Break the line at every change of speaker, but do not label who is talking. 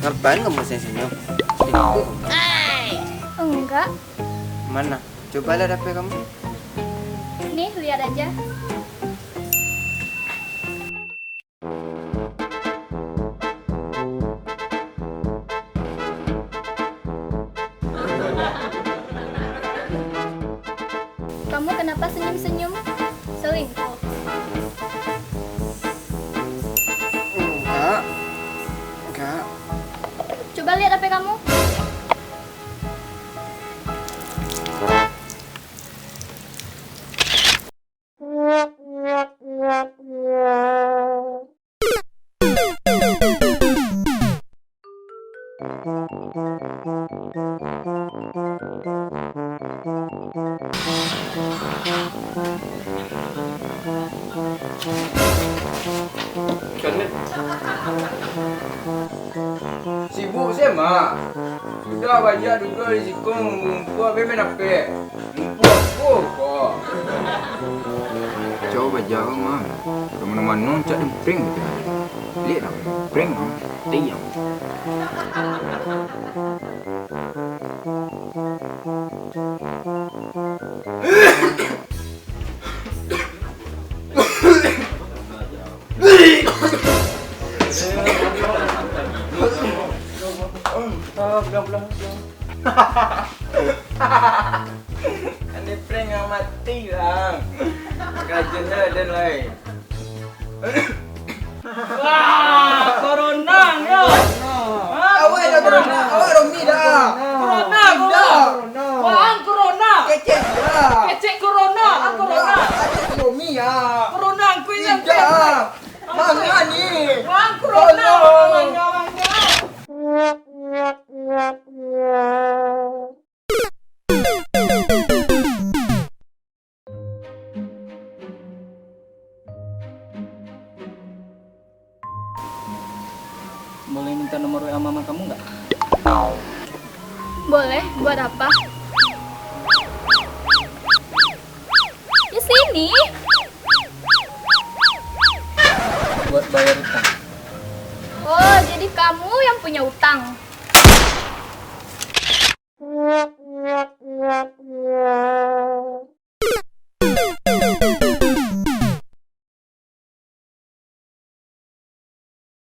Ngapain kamu senyum?
Enggak.
Mana? Coba lihat HP kamu.
Nih, lihat aja. Kamu kenapa senyum-senyum? Selingkuh?
Enggak.
Coba lihat HP kamu.
Sibuk sih mak. Sudah banyak duduk di sikung ngumpul apa main HP. Ngumpul kok. Coba jauh mah. Mana-mana cak prank. Lihat apa? Prank. Diam. Belang. Ini prank yang mati lang. Kajiannya ada lain.
Wah, corona yo.
Awak ada corona, awak Romi dah.
Corona. Wah, corona.
Kecek dah.
Kecek corona, corona.
Ada Romi ya.
Corona aku yang
Tidak. Mana ni?
Wah, corona. Mangga.
Boleh minta nomor WA mama kamu nggak?
Boleh, buat apa? Di sini.
Buat bayar utang.
Oh, jadi kamu yang punya utang.